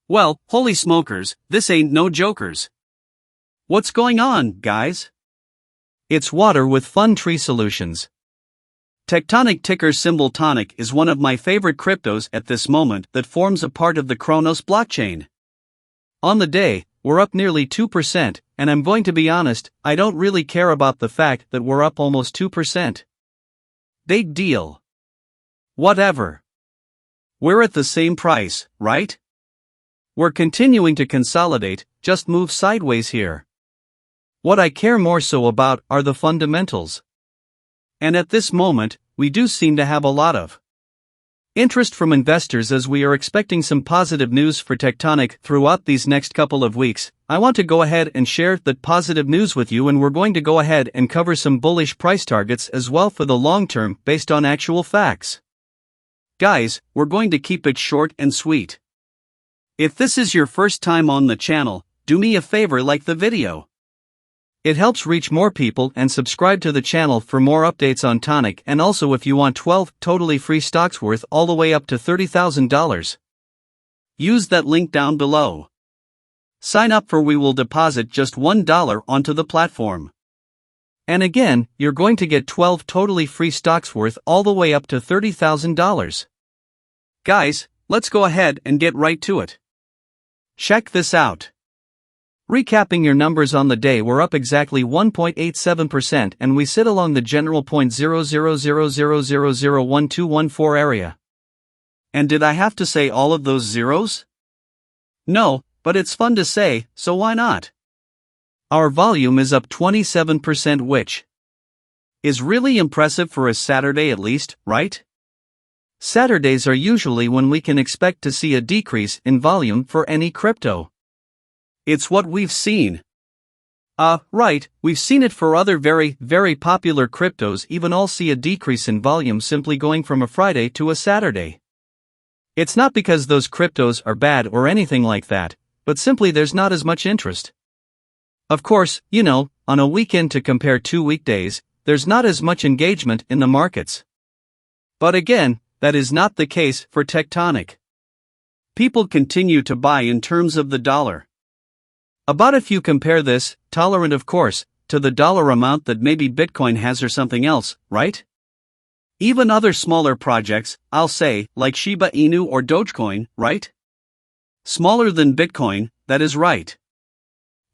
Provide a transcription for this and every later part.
Well, holy smokers, this ain't no jokers. What's going on, guys? It's water with fun tree solutions. Tectonic ticker symbol tonic is one of my favorite cryptos at this moment that forms a part of the Kronos blockchain. On the day, we're up nearly 2%, and I'm going to be honest, I don't really care about the fact that we're up almost 2%. Big deal. Whatever. We're at the same price, right? We're continuing to consolidate, just move sideways here. What I care more so about are the fundamentals. And at this moment, we do seem to have a lot of interest from investors as we are expecting some positive news for Tectonic throughout these next couple of weeks. I want to go ahead and share that positive news with you, and we're going to go ahead and cover some bullish price targets as well for the long term based on actual facts. Guys, we're going to keep it short and sweet. If this is your first time on the channel, do me a favor, like the video. It helps reach more people, and subscribe to the channel for more updates on Tonic, and also if you want 12 totally free stocks worth all the way up to $30,000. Use that link down below. Sign up for we will deposit just $1 onto the platform. And again, you're going to get 12 totally free stocks worth all the way up to $30,000. Guys, let's go ahead and get right to it. Check this out. Recapping your numbers on the day, we're up exactly 1.87%, and we sit along the general 0.0000001214 area. And did I have to say all of those zeros? No, but it's fun to say, so why not? Our volume is up 27%, which is really impressive for a Saturday at least, right? Saturdays are usually when we can expect to see a decrease in volume for any crypto. It's what we've seen. Right, we've seen it for other very, very popular cryptos, even all see a decrease in volume simply going from a Friday to a Saturday. It's not because those cryptos are bad or anything like that, but simply there's not as much interest. Of course, on a weekend to compare 2 weekdays, there's not as much engagement in the markets. But again, that is not the case for Tectonic. People continue to buy in terms of the dollar. About if you compare this, tolerant of course, to the dollar amount that maybe Bitcoin has or something else, right? Even other smaller projects, I'll say, like Shiba Inu or Dogecoin, right? Smaller than Bitcoin, that is right.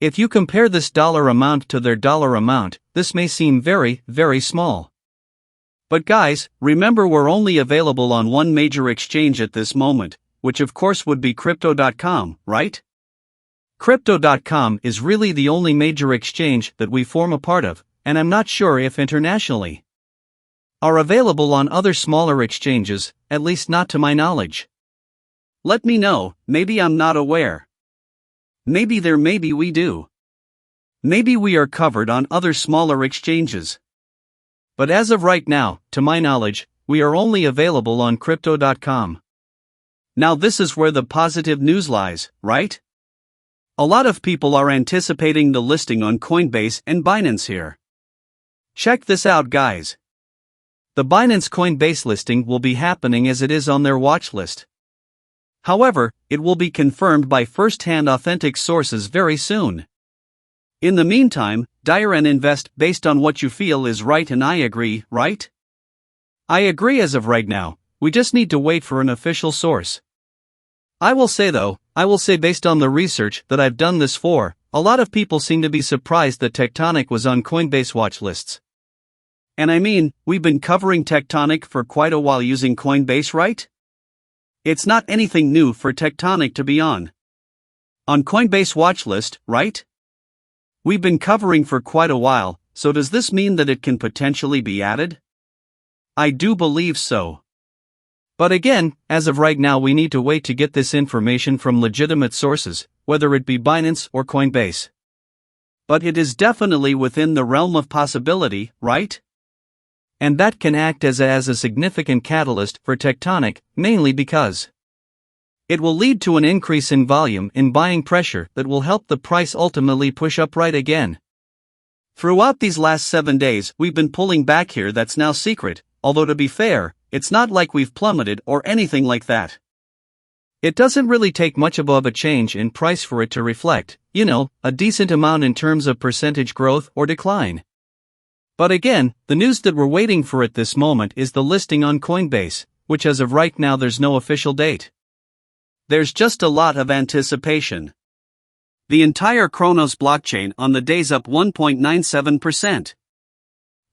If you compare this dollar amount to their dollar amount, this may seem very, very small. But guys, remember we're only available on one major exchange at this moment, which of course would be Crypto.com, right? Crypto.com is really the only major exchange that we form a part of, and I'm not sure if internationally are available on other smaller exchanges, at least not to my knowledge. Let me know, maybe I'm not aware. Maybe we do. Maybe we are covered on other smaller exchanges. But as of right now, to my knowledge, we are only available on Crypto.com. Now this is where the positive news lies, right? A lot of people are anticipating the listing on Coinbase and Binance here. Check this out, guys. The Binance Coinbase listing will be happening as it is on their watch list. However, it will be confirmed by first-hand authentic sources very soon. In the meantime, dire and invest based on what you feel is right, and I agree, right? I agree as of right now, we just need to wait for an official source. I will say based on the research that I've done this for, a lot of people seem to be surprised that Tectonic was on Coinbase watch lists. And I mean, we've been covering Tectonic for quite a while using Coinbase, right? It's not anything new for Tectonic to be on Coinbase watch list, right? We've been covering for quite a while, so does this mean that it can potentially be added? I do believe so. But again, as of right now we need to wait to get this information from legitimate sources, whether it be Binance or Coinbase. But it is definitely within the realm of possibility, right? And that can act as a significant catalyst for Tectonic, mainly because it will lead to an increase in volume in buying pressure that will help the price ultimately push up right again. Throughout these last 7 days we've been pulling back here, that's now secret, although to be fair, it's not like we've plummeted or anything like that. It doesn't really take much above a change in price for it to reflect, a decent amount in terms of percentage growth or decline. But again, the news that we're waiting for at this moment is the listing on Coinbase, which as of right now there's no official date. There's just a lot of anticipation. The entire Kronos blockchain on the day's up 1.97%.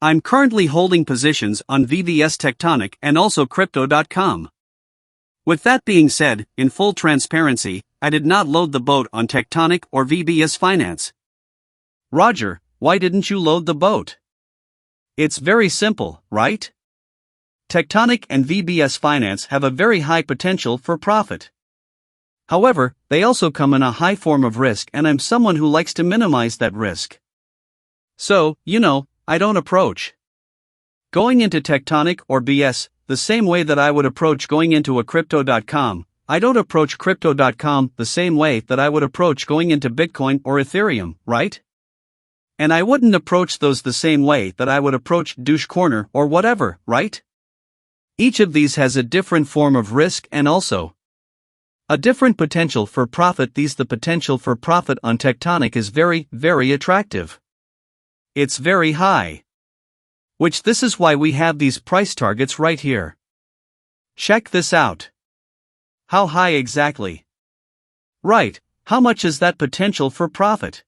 I'm currently holding positions on VBS Tectonic and also Crypto.com. With that being said, in full transparency, I did not load the boat on Tectonic or VBS Finance. Roger, why didn't you load the boat? It's very simple, right? Tectonic and VBS Finance have a very high potential for profit. However, they also come in a high form of risk, and I'm someone who likes to minimize that risk. So, I don't approach going into Tectonic or BS the same way that I would approach going into a Crypto.com. I don't approach Crypto.com the same way that I would approach going into Bitcoin or Ethereum, right? And I wouldn't approach those the same way that I would approach Douche Corner or whatever, right? Each of these has a different form of risk and also a different potential for profit. The potential for profit on Tectonic is very, very attractive. It's very high. Which this is why we have these price targets right here. Check this out. How high exactly? Right, how much is that potential for profit?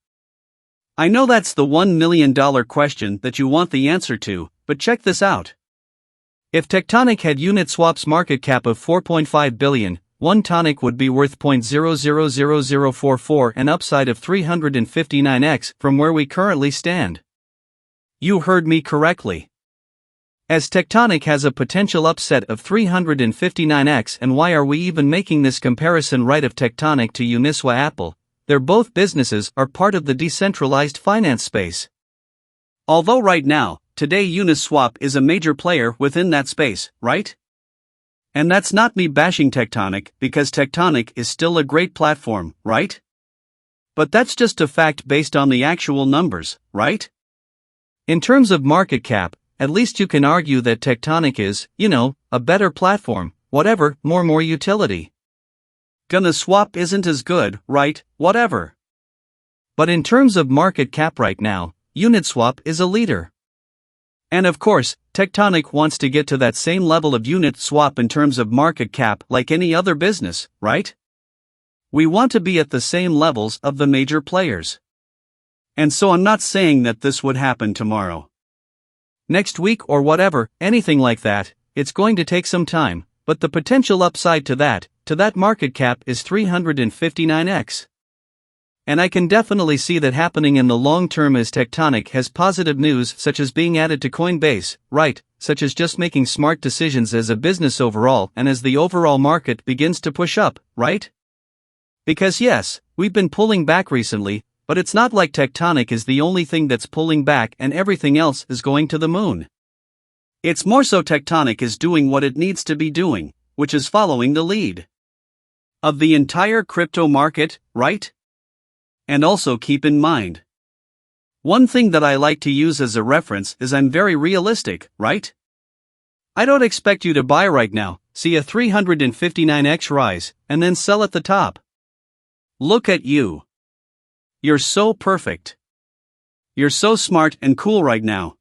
I know that's the $1 million question that you want the answer to, but check this out. If Tectonic had Uniswap's market cap of $4.5 billion, one tonic would be worth 0.000044, an upside of 359x from where we currently stand. You heard me correctly. As Tectonic has a potential upset of 359x, and why are we even making this comparison right of Tectonic to Uniswap Apple? They're both businesses are part of the decentralized finance space. Although right now, today Uniswap is a major player within that space, right? And that's not me bashing Tectonic, because Tectonic is still a great platform, right? But that's just a fact based on the actual numbers, right? In terms of market cap, at least you can argue that Tectonic is, a better platform, whatever, more utility. Uniswap isn't as good, right, whatever. But in terms of market cap right now, Uniswap is a leader. And of course, Tectonic wants to get to that same level of Uniswap in terms of market cap like any other business, right? We want to be at the same levels of the major players. And so I'm not saying that this would happen tomorrow, next week or whatever, anything like that. It's going to take some time, but the potential upside to that market cap is 359x. And I can definitely see that happening in the long term as Tectonic has positive news such as being added to Coinbase, right, such as just making smart decisions as a business overall, and as the overall market begins to push up, right? Because yes, we've been pulling back recently, but it's not like Tectonic is the only thing that's pulling back and everything else is going to the moon. It's more so Tectonic is doing what it needs to be doing, which is following the lead of the entire crypto market, right? And also keep in mind, one thing that I like to use as a reference is I'm very realistic, right? I don't expect you to buy right now, see a 359x rise, and then sell at the top. Look at you. You're so perfect. You're so smart and cool right now.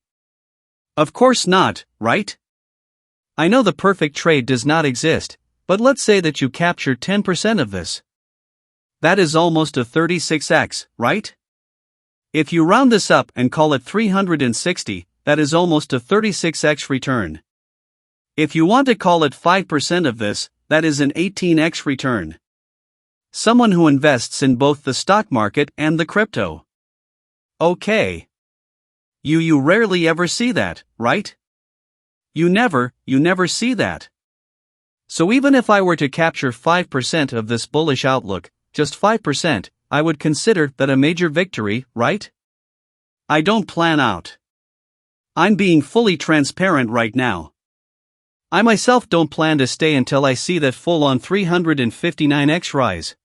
Of course not, right? I know the perfect trade does not exist, but let's say that you capture 10% of this. That is almost a 36x, right? If you round this up and call it 360, that is almost a 36x return. If you want to call it 5% of this, that is an 18x return. Someone who invests in both the stock market and the crypto. Okay. You rarely ever see that, right? You never see that. So even if I were to capture 5% of this bullish outlook, just 5%, I would consider that a major victory, right? I don't plan out. I'm being fully transparent right now. I myself don't plan to stay until I see that full-on 359x rise.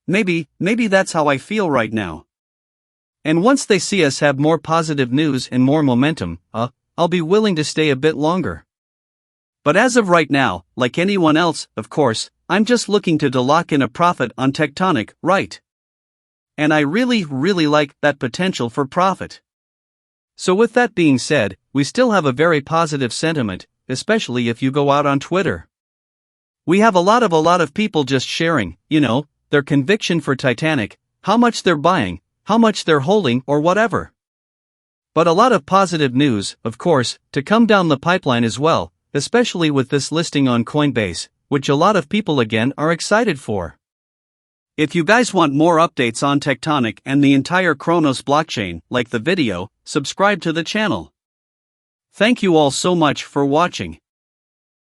Maybe that's how I feel right now. And once they see us have more positive news and more momentum, I'll be willing to stay a bit longer. But as of right now, like anyone else, of course, I'm just looking to lock in a profit on Tectonic, right? And I really like that potential for profit. So with that being said, we still have a very positive sentiment, especially if you go out on Twitter. We have a lot of people just sharing, their conviction for Titanic, how much they're buying, how much they're holding, or whatever. But a lot of positive news, of course, to come down the pipeline as well, especially with this listing on Coinbase, which a lot of people again are excited for. If you guys want more updates on Tectonic and the entire Kronos blockchain, like the video, subscribe to the channel. Thank you all so much for watching.